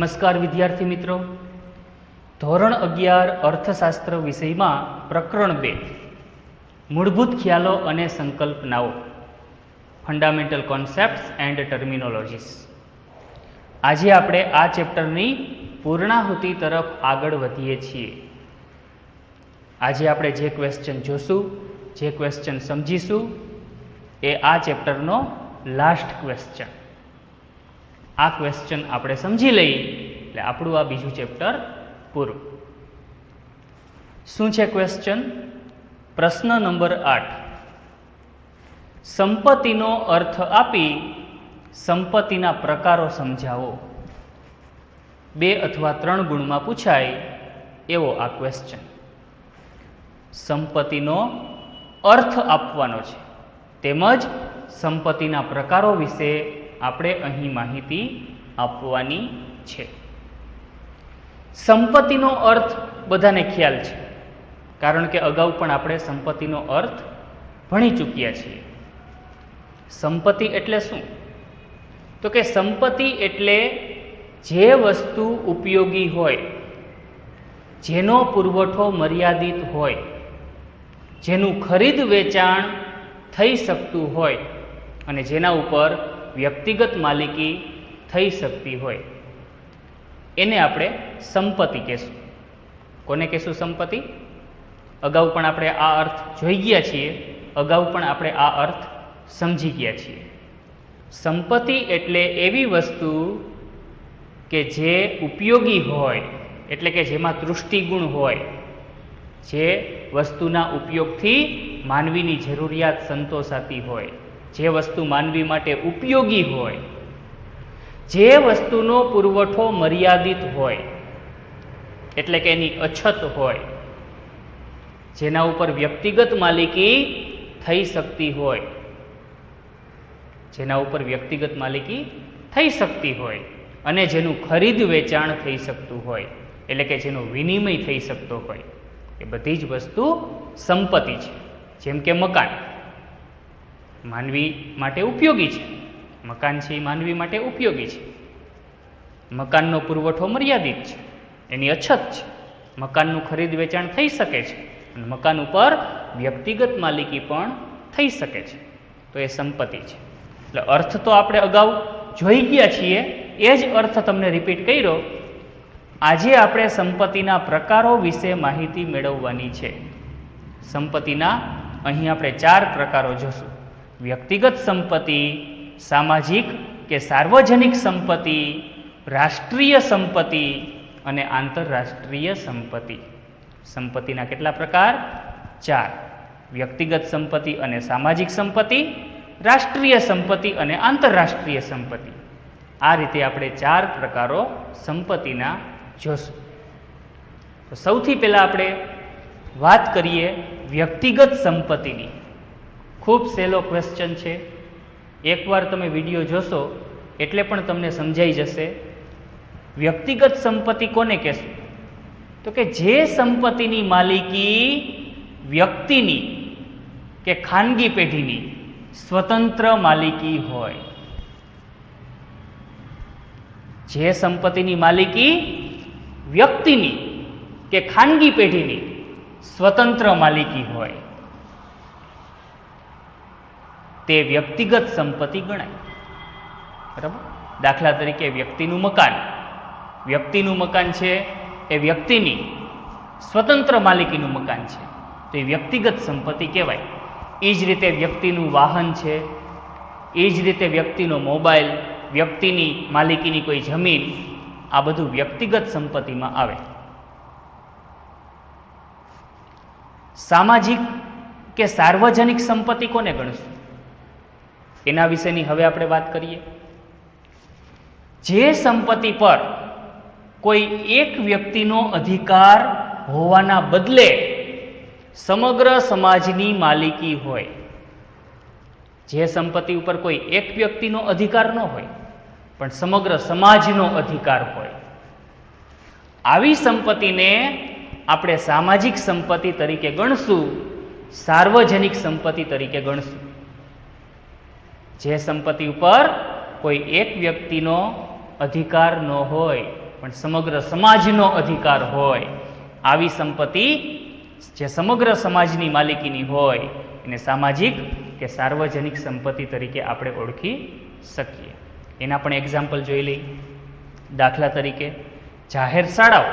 નમસ્કાર વિદ્યાર્થી મિત્રો, ધોરણ 11 અર્થશાસ્ત્ર વિષયમાં પ્રકરણ 2 મૂળભૂત ખ્યાલો અને સંકલ્પનાઓ ફંડામેન્ટલ કોન્સેપ્ટ્સ એન્ડ ટર્મિનોલોજીસ. આજે આપણે આ ચેપ્ટરની પૂર્ણાહુતિ તરફ આગળ વધીએ છીએ. આજે આપણે જે ક્વેશ્ચન જોશું, જે ક્વેશ્ચન સમજીશું એ આ ચેપ્ટરનો લાસ્ટ ક્વેશ્ચન. આ ક્વેશ્ચન આપણે સમજી લઈએ એટલે આપણું આ બીજું ચેપ્ટર પૂરું. શું છે ક્વેશ્ચન? પ્રશ્ન નંબર 8. સંપત્તિનો અર્થ આપી સંપત્તિના પ્રકારો સમજાવો. 2 અથવા 3 ગુણમાં પૂછાય એવો આ ક્વેશ્ચન. સંપત્તિનો અર્થ આપવાનો છે તેમજ સંપત્તિના પ્રકારો વિશે આપણે અહીં માહિતી આપવાની છે. સંપત્તિનો અર્થ બધાને ખ્યાલ છે, કારણ કે અગાઉ પણ આપણે સંપત્તિનો અર્થ ભણી ચૂક્યા છીએ. સંપત્તિ એટલે શું? તો કે સંપત્તિ એટલે જે વસ્તુ ઉપયોગી હોય, જેનો પુરવઠો મર્યાદિત હોય, જેનું ખરીદ વેચાણ થઈ શકતું હોય અને જેના ઉપર વ્યક્તિગત માલિકી થઈ શકતી હોય એને આપણે સંપત્તિ કહેશું. કોને કહેશું? સંપત્તિ. અગાઉ પણ આપણે આ અર્થ જોઈ ગયા છીએ, અગાઉ પણ આપણે આ અર્થ સમજી ગયા છીએ. સંપત્તિ એટલે એવી વસ્તુ કે જે ઉપયોગી હોય, એટલે કે જેમાં તૃષ્ટિગુણ હોય, જે વસ્તુના ઉપયોગથી માનવીની જરૂરિયાત સંતોષાતી હોય, જે વસ્તુ માનવી માટે ઉપયોગી હોય, જે વસ્તુનો પુરવઠો મર્યાદિત હોય, એટલે કે એની અછત હોય, જેના ઉપર વ્યક્તિગત માલિકી થઈ શકતી હોય, જેના ઉપર વ્યક્તિગત માલિકી થઈ શકતી હોય અને જેનું ખરીદ વેચાણ થઈ શકતું હોય, એટલે કે જેનો વિનિમય થઈ શકતો હોય, એ બધી જ વસ્તુ સંપત્તિ છે. જેમ કે મકાન માનવી માટે ઉપયોગી છે. મકાન છે એ માનવી માટે ઉપયોગી છે. મકાનનો પુરવઠો મર્યાદિત છે, એની અછત છે. મકાનનું ખરીદ વેચાણ થઈ શકે છે અને મકાન ઉપર વ્યક્તિગત માલિકી પણ થઈ શકે છે, તો એ સંપત્તિ છે. એટલે અર્થ તો આપણે અગાઉ જોઈ ગયા છીએ, એ જ અર્થ તમને રિપીટ કર્યો. આજે આપણે સંપત્તિના પ્રકારો વિશે માહિતી મેળવવાની છે. સંપત્તિના અહીં આપણે 4 પ્રકારો જોશું: વ્યક્તિગત સંપત્તિ, સામાજિક કે સાર્વજનિક સંપત્તિ, રાષ્ટ્રીય સંપત્તિ અને આંતરરાષ્ટ્રીય સંપત્તિ. સંપત્તિના કેટલા પ્રકાર? 4. વ્યક્તિગત સંપત્તિ અને સામાજિક સંપત્તિ, રાષ્ટ્રીય સંપત્તિ અને આંતરરાષ્ટ્રીય સંપત્તિ. આ રીતે આપણે 4 પ્રકારો સંપત્તિના જોશું. તો સૌથી પહેલા આપણે વાત કરીએ વ્યક્તિગત સંપત્તિની. ખૂબ સહેલો ક્વેશ્ચન છે. એકવાર તમે વિડીયો જોશો એટલે પણ તમને સમજાઈ જશે. વ્યક્તિગત સંપત્તિ કોને કહેશું? તો કે જે સંપત્તિની માલિકી વ્યક્તિની કે ખાનગી પેઢીની સ્વતંત્ર માલિકી હોય. જે સંપત્તિની માલિકી વ્યક્તિની કે ખાનગી પેઢીની સ્વતંત્ર માલિકી હોય તે વ્યક્તિગત સંપત્તિ ગણાય. બરાબર? દાખલા તરીકે વ્યક્તિનું મકાન. વ્યક્તિનું મકાન છે એ વ્યક્તિની સ્વતંત્ર માલિકીનું મકાન છે, તો એ વ્યક્તિગત સંપત્તિ કહેવાય. એ જ રીતે વ્યક્તિનું વાહન છે, એ જ રીતે વ્યક્તિનો મોબાઈલ, વ્યક્તિની માલિકીની કોઈ જમીન, આ બધું વ્યક્તિગત સંપત્તિમાં આવે. સામાજિક કે સાર્વજનિક સંપત્તિ કોને ગણશું? એના વિશેની હવે આપણે વાત કરીએ. જે સંપત્તિ પર કોઈ એક વ્યક્તિનો અધિકાર હોવાના બદલે સમગ્ર સમાજની માલિકી હોય. જે સંપત્તિ ઉપર કોઈ એક વ્યક્તિનો અધિકાર ન હોય પણ સમગ્ર સમાજનો અધિકાર હોય, આવી સંપત્તિને આપણે સામાજિક સંપત્તિ તરીકે ગણશું, સાર્વજનિક સંપત્તિ તરીકે ગણશું. જે સંપત્તિ ઉપર કોઈ એક વ્યક્તિનો અધિકાર ન હોય પણ સમગ્ર સમાજનો અધિકાર હોય, આવી સંપત્તિ જે સમગ્ર સમાજની માલિકીની હોય એને સામાજિક કે સાર્વજનિક સંપત્તિ તરીકે આપણે ઓળખી શકીએ. એના પણ એક્ઝામ્પલ જોઈ લઈએ. દાખલા તરીકે જાહેર શાળાઓ,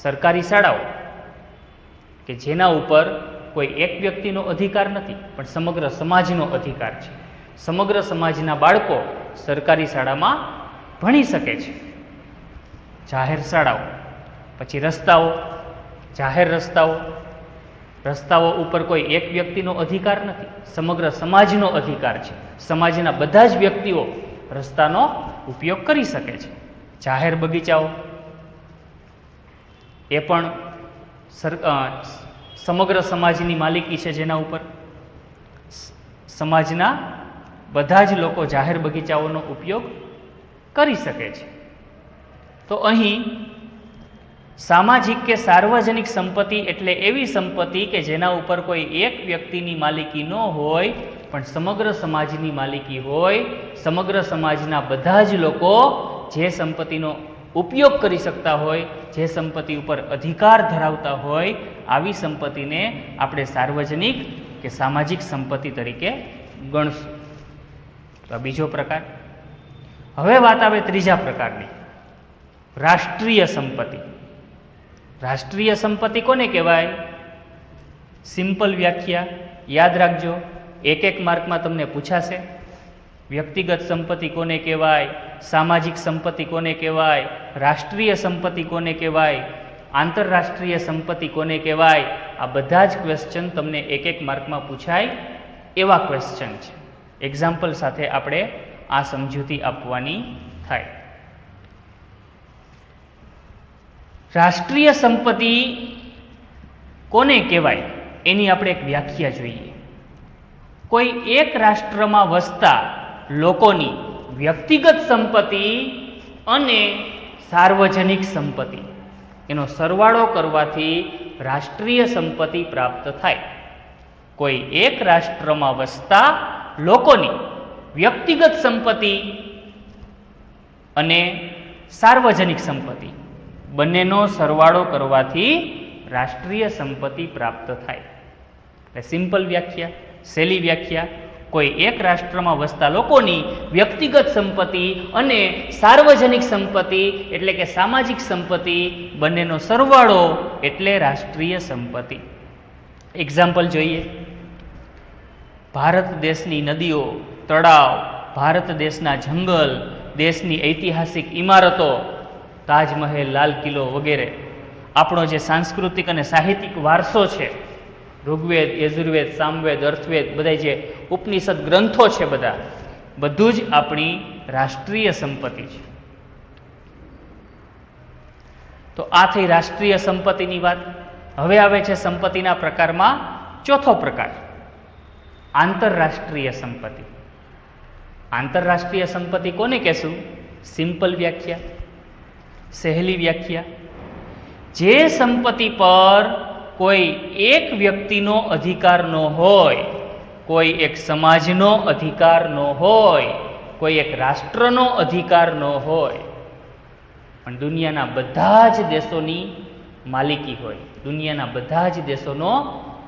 સરકારી શાળાઓ કે જેના ઉપર કોઈ એક વ્યક્તિનો અધિકાર નથી પણ સમગ્ર સમાજનો અધિકાર છે. સમગ્ર સમાજના બાળકો સરકારી શાળામાં ભણી શકે છે. જાહેર શાળાઓ. પછી રસ્તાઓ, જાહેર રસ્તાઓ, રસ્તાઓ ઉપર કોઈ એક વ્યક્તિનો અધિકાર નથી, સમગ્ર સમાજનો અધિકાર છે. સમાજના બધા જ વ્યક્તિઓ રસ્તાનો ઉપયોગ કરી શકે છે. જાહેર બગીચાઓ એ પણ સમગ્ર સમાજની માલિકી છે, જેના ઉપર સમાજના બધા જ લોકો જાહેર બગીચાઓનો ઉપયોગ કરી શકે છે. તો અહીં સામાજિક કે સાર્વજનિક સંપત્તિ એટલે એવી સંપત્તિ કે જેના ઉપર કોઈ એક વ્યક્તિની માલિકી ન હોય પણ સમગ્ર સમાજની માલિકી હોય. સમગ્ર સમાજના બધા જ લોકો જે સંપત્તિનો ઉપયોગ કરી શકતા હોય, જે સંપત્તિ ઉપર અધિકાર ધરાવતા હોય, આવી સંપત્તિને આપણે સાર્વજનિક કે સામાજિક સંપત્તિ તરીકે ગણશું. તો આ બીજો પ્રકાર. હવે વાત આવે ત્રીજા પ્રકારની, રાષ્ટ્રીય સંપત્તિ. રાષ્ટ્રીય સંપત્તિ કોને કહેવાય? સિમ્પલ વ્યાખ્યા યાદ રાખજો, એક એક માર્કમાં તમને પૂછાશે. વ્યક્તિગત સંપત્તિ કોને કહેવાય, સામાજિક સંપત્તિ કોને કહેવાય, રાષ્ટ્રીય સંપત્તિ કોને કહેવાય, આંતરરાષ્ટ્રીય સંપત્તિ કોને કહેવાય, આ બધા જ ક્વેશ્ચન તમને એક એક માર્કમાં પૂછાય એવા ક્વેશ્ચન છે. એક્ઝામ્પલ સાથે આપણે આ સમજૂતી આપવાની થાય. રાષ્ટ્રીય સંપત્તિ કોને કહેવાય એની આપણે એક વ્યાખ્યા જોઈએ. કોઈ એક રાષ્ટ્રમાં વસતા લોકોની વ્યક્તિગત સંપત્તિ અને સાર્વજનિક સંપત્તિ એનો સરવાળો કરવાથી રાષ્ટ્રીય સંપત્તિ પ્રાપ્ત થાય. કોઈ એક રાષ્ટ્રમાં વસતા લોકોની વ્યક્તિગત સંપત્તિ અને સાર્વજનિક સંપત્તિ બંનેનો સરવાળો કરવાથી રાષ્ટ્રીય સંપત્તિ પ્રાપ્ત થાય. એટલે સિમ્પલ વ્યાખ્યા, સહેલી વ્યાખ્યા, કોઈ એક રાષ્ટ્રમાં વસતા લોકોની વ્યક્તિગત સંપત્તિ અને સાર્વજનિક સંપત્તિ એટલે કે સામાજિક સંપત્તિ બંનેનો સરવાળો એટલે રાષ્ટ્રીય સંપત્તિ. એક્ઝામ્પલ જોઈએ. ભારત દેશની નદીઓ, તળાવ, ભારત દેશના જંગલ, દેશની ઐતિહાસિક ઇમારતો, તાજમહેલ, લાલ કિલ્લો વગેરે, આપણો જે સાંસ્કૃતિક અને સાહિત્યિક વારસો છે, ઋગ્વેદ, યજુર્વેદ, સામવેદ, અર્થવેદ, બધા જે ઉપનિષદ ગ્રંથો છે, બધું જ આપણી રાષ્ટ્રીય સંપત્તિ છે. તો આ થઈ રાષ્ટ્રીય સંપત્તિની વાત. હવે આવે છે સંપત્તિના પ્રકારમાં ચોથો પ્રકાર, આંતરરાષ્ટ્રીય સંપત્તિ. આંતરરાષ્ટ્રીય સંપત્તિ કોને કહેશું? સિમ્પલ વ્યાખ્યા, સહેલી વ્યાખ્યા, જે સંપત્તિ પર કોઈ એક વ્યક્તિનો અધિકાર ન હોય, કોઈ એક સમાજનો અધિકાર ન હોય, કોઈ એક રાષ્ટ્રનો અધિકાર ન હોય, પણ દુનિયાના બધા જ દેશોની માલિકી હોય, દુનિયાના બધા જ દેશોનો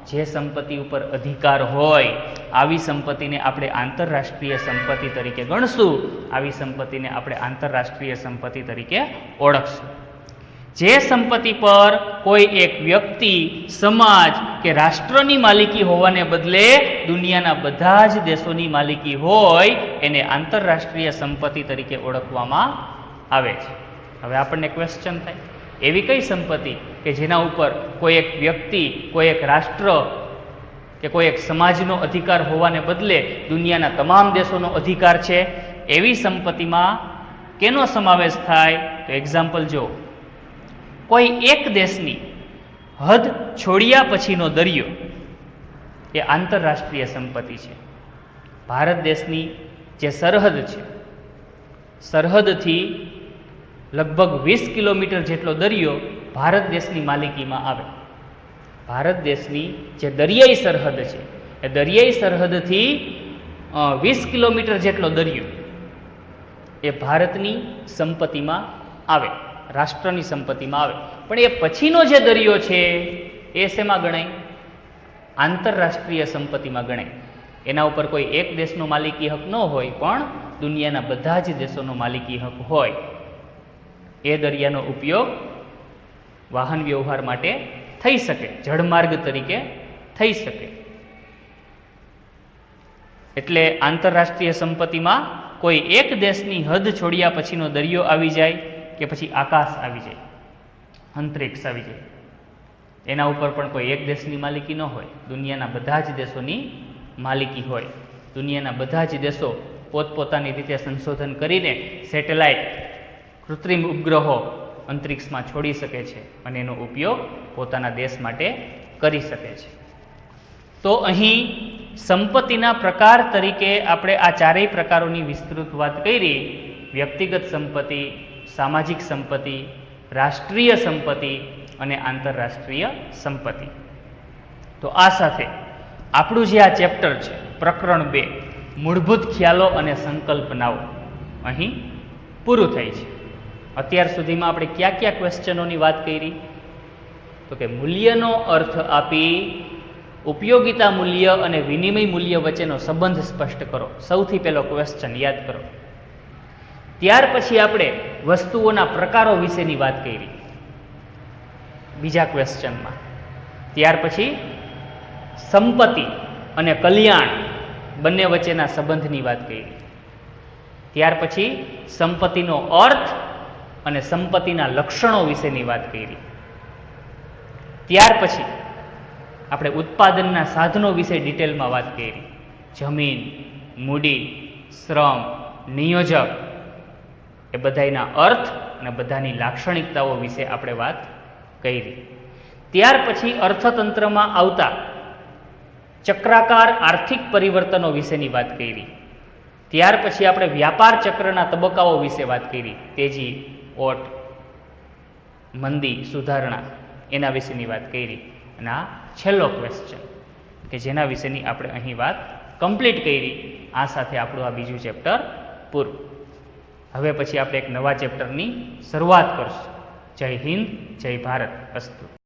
જે સંપત્તિ ઉપર અધિકાર હોય, આવી સંપત્તિને આપણે આંતરરાષ્ટ્રીય સંપત્તિ તરીકે ગણશું. આવી સંપત્તિને આપણે આંતરરાષ્ટ્રીય સંપત્તિ તરીકે ઓળખશું. જે સંપત્તિ પર કોઈ એક વ્યક્તિ, સમાજ કે રાષ્ટ્રની માલિકી હોવાને બદલે દુનિયાના બધા જ દેશોની માલિકી હોય એને આંતરરાષ્ટ્રીય સંપત્તિ તરીકે ઓળખવામાં આવે છે. હવે આપણને ક્વેશ્ચન થાય, એવી કઈ સંપત્તિ કે જેના ઉપર કોઈ એક વ્યક્તિ, કોઈ એક રાષ્ટ્ર કે કોઈ એક સમાજનો અધિકાર હોવાને બદલે દુનિયાના તમામ દેશોનો અધિકાર છે? એવી સંપત્તિમાં કેનો સમાવેશ થાય? તો એક્ઝામ્પલ જો, કોઈ એક દેશની હદ છોડ્યા પછીનો દરિયો એ આંતરરાષ્ટ્રીય સંપત્તિ છે. ભારત દેશની જે સરહદ છે, સરહદથી લગભગ 20 કિલોમીટર જેટલો દરિયો ભારત દેશની માલિકીમાં આવે. ભારત દેશની જે દરિયાઈ સરહદ છે, એ દરિયાઈ સરહદથી 20 કિલોમીટર જેટલો દરિયો એ ભારતની સંપત્તિમાં આવે. રાષ્ટ્રની સંપત્તિમાં આવે. પણ એ પછીનો જે દરિયો છે એ શેમાં ગણાય? આંતરરાષ્ટ્રીય સંપત્તિમાં ગણાય. એના ઉપર કોઈ એક દેશનો માલિકી હક ન હોય, પણ દુનિયાના બધા જ દેશોનો માલિકી હક હોય. એ દરિયાનો ઉપયોગ વાહન વ્યવહાર માટે થઈ શકે, જળમાર્ગ તરીકે થઈ શકે. એટલે આંતરરાષ્ટ્રીય સંપત્તિમાં કોઈ એક દેશની હદ છોડ્યા પછીનો દરિયો આવી જાય કે પછી આકાશ આવી જાય, અંતરિક્ષ આવી જાય, એના ઉપર પણ કોઈ એક દેશની માલિકી ન હોય, દુનિયાના બધા જ દેશોની માલિકી હોય. દુનિયાના બધા જ દેશો પોતપોતાની રીતે સંશોધન કરીને સેટેલાઇટ, કૃત્રિમ ઉપગ્રહો અંતરિક્ષમાં છોડી શકે છે અને એનો ઉપયોગ પોતાના દેશ માટે કરી શકે છે. તો અહીં સંપત્તિના પ્રકાર તરીકે આપણે આ ચારેય પ્રકારોની વિસ્તૃત વાત કરી. વ્યક્તિગત સંપત્તિ, સામાજિક સંપત્તિ, રાષ્ટ્રીય સંપત્તિ અને આંતરરાષ્ટ્રીય સંપત્તિ. તો આ સાથે આપણું જે આ ચેપ્ટર છે, પ્રકરણ 2, મૂળભૂત ખ્યાલો અને સંકલ્પનાઓ, અહીં પૂરું થાય છે. અત્યાર સુધીમાં આપણે કયા કયા ક્વેશ્ચનોની વાત કરી? તો કે મૂલ્યનો અર્થ આપી ઉપયોગિતા મૂલ્ય અને વિનિમય મૂલ્ય વચ્ચેનો સંબંધ સ્પષ્ટ કરો. સૌથી પહેલો ક્વેશ્ચન યાદ કરો. ત્યાર પછી આપણે વસ્તુઓના પ્રકારો વિશેની વાત કરી બીજા ક્વેશ્ચનમાં. ત્યાર પછી સંપત્તિ અને કલ્યાણ બંને વચ્ચેના સંબંધની વાત કરી. ત્યાર પછી સંપત્તિનો અર્થ અને સંપત્તિના લક્ષણો વિશેની વાત કરી. ત્યાર પછી આપણે ઉત્પાદનના સાધનો વિશે ડિટેલમાં વાત કરી. જમીન, મૂડી, શ્રમ, નિયોજક, એ બધાના અર્થ અને બધાની લાક્ષણિકતાઓ વિશે આપણે વાત કરી. ત્યાર પછી અર્થતંત્રમાં આવતા ચક્રાકાર આર્થિક પરિવર્તનો વિશેની વાત કરી. ત્યાર પછી આપણે વ્યાપાર ચક્રના તબક્કાઓ વિશે વાત કરી. તેજી, ઓટ, મંદી, સુધારણા, એના વિશેની વાત કરી. અને આ છેલ્લો ક્વેશ્ચન કે જેના વિશેની આપણે અહીં વાત કમ્પ્લીટ કરી. આ સાથે આપણું આ બીજું ચેપ્ટર પૂરું. હવે પછી આપણે એક નવા ચેપ્ટરની શરૂઆત કરશું. જય હિન્દ, જય ભારત. અસ્તુ.